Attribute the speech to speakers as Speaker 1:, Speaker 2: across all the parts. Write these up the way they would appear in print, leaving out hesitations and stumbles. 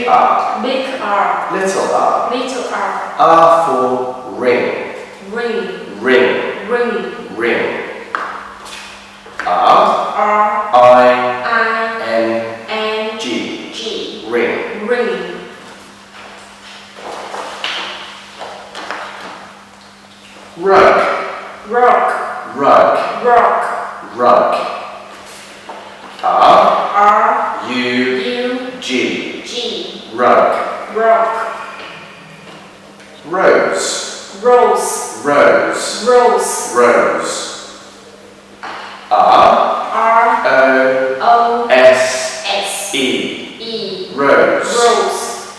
Speaker 1: Big R.
Speaker 2: Big R.
Speaker 1: Little R.
Speaker 2: Little R.
Speaker 1: R for ring.
Speaker 2: Ring.
Speaker 1: Ring.
Speaker 2: Ring.
Speaker 1: Ring. R.
Speaker 2: R.
Speaker 1: I. N.
Speaker 2: N.
Speaker 1: G.
Speaker 2: G.
Speaker 1: Ring.
Speaker 2: Ring.
Speaker 1: Rug.
Speaker 2: Rock.
Speaker 1: Rug.
Speaker 2: Rock.
Speaker 1: Rug. R.
Speaker 2: R.
Speaker 1: U.
Speaker 2: U.
Speaker 1: G.
Speaker 2: G.
Speaker 1: Rug.
Speaker 2: Rock.
Speaker 1: Rose.
Speaker 2: Rose.
Speaker 1: Rose.
Speaker 2: Rose.
Speaker 1: Rose. R.
Speaker 2: R.
Speaker 1: O.
Speaker 2: O.
Speaker 1: S.
Speaker 2: S.
Speaker 1: E.
Speaker 2: E.
Speaker 1: Rose.
Speaker 2: Rose.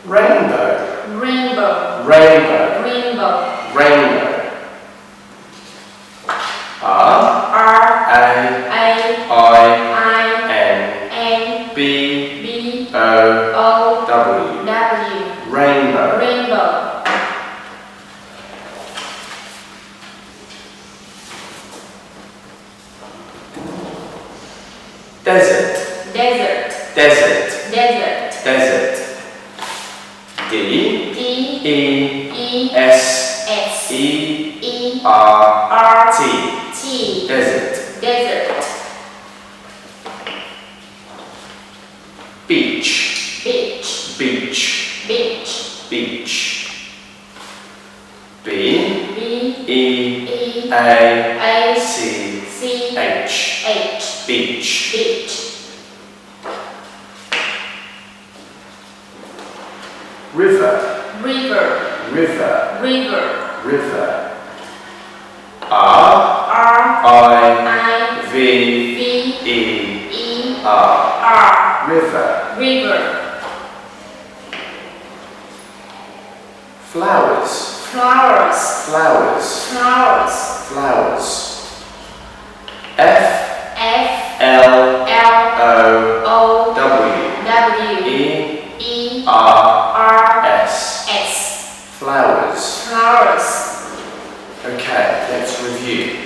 Speaker 1: Rainbow.
Speaker 2: Rainbow.
Speaker 1: Rainbow.
Speaker 2: Rainbow.
Speaker 1: Rainbow. R.
Speaker 2: R.
Speaker 1: A.
Speaker 2: I.
Speaker 1: I. N.
Speaker 2: N.
Speaker 1: B.
Speaker 2: B.
Speaker 1: O.
Speaker 2: O.
Speaker 1: W.
Speaker 2: W.
Speaker 1: Rainbow.
Speaker 2: Rainbow.
Speaker 1: Desert.
Speaker 2: Desert.
Speaker 1: Desert.
Speaker 2: Desert.
Speaker 1: Desert. D.
Speaker 2: D.
Speaker 1: E.
Speaker 2: E.
Speaker 1: S.
Speaker 2: S.
Speaker 1: E.
Speaker 2: E.
Speaker 1: R.
Speaker 2: R.
Speaker 1: T.
Speaker 2: T.
Speaker 1: Desert.
Speaker 2: Desert.
Speaker 1: Beach.
Speaker 2: Beach.
Speaker 1: Beach.
Speaker 2: Beach.
Speaker 1: Beach. B.
Speaker 2: B.
Speaker 1: E.
Speaker 2: E.
Speaker 1: A.
Speaker 2: A.
Speaker 1: C.
Speaker 2: C.
Speaker 1: H.
Speaker 2: H.
Speaker 1: Beach.
Speaker 2: Beach.
Speaker 1: River.
Speaker 2: River.
Speaker 1: River.
Speaker 2: River.
Speaker 1: River. R.
Speaker 2: R.
Speaker 1: I.
Speaker 2: I.
Speaker 1: V.
Speaker 2: V.
Speaker 1: E.
Speaker 2: E.
Speaker 1: R.
Speaker 2: R.
Speaker 1: River.
Speaker 2: River.
Speaker 1: Flowers.
Speaker 2: Flowers.
Speaker 1: Flowers.
Speaker 2: Flowers.
Speaker 1: Flowers. F.
Speaker 2: F.
Speaker 1: L.
Speaker 2: L.
Speaker 1: O.
Speaker 2: O.
Speaker 1: W.
Speaker 2: W.
Speaker 1: E.
Speaker 2: E.
Speaker 1: R.
Speaker 2: R.
Speaker 1: S.
Speaker 2: S.
Speaker 1: Flowers.
Speaker 2: Flowers.
Speaker 1: Okay, let's review.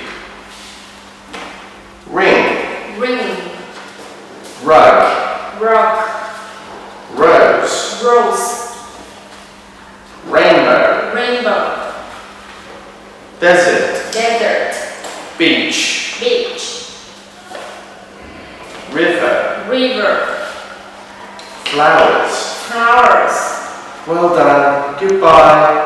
Speaker 1: Ring.
Speaker 2: Ring.
Speaker 1: Rug.
Speaker 2: Rock.
Speaker 1: Rose.
Speaker 2: Rose.
Speaker 1: Rainbow.
Speaker 2: Rainbow.
Speaker 1: Desert.
Speaker 2: Desert.
Speaker 1: Beach.
Speaker 2: Beach.
Speaker 1: River.
Speaker 2: River.
Speaker 1: Flowers.
Speaker 2: Flowers.
Speaker 1: Well done. Goodbye.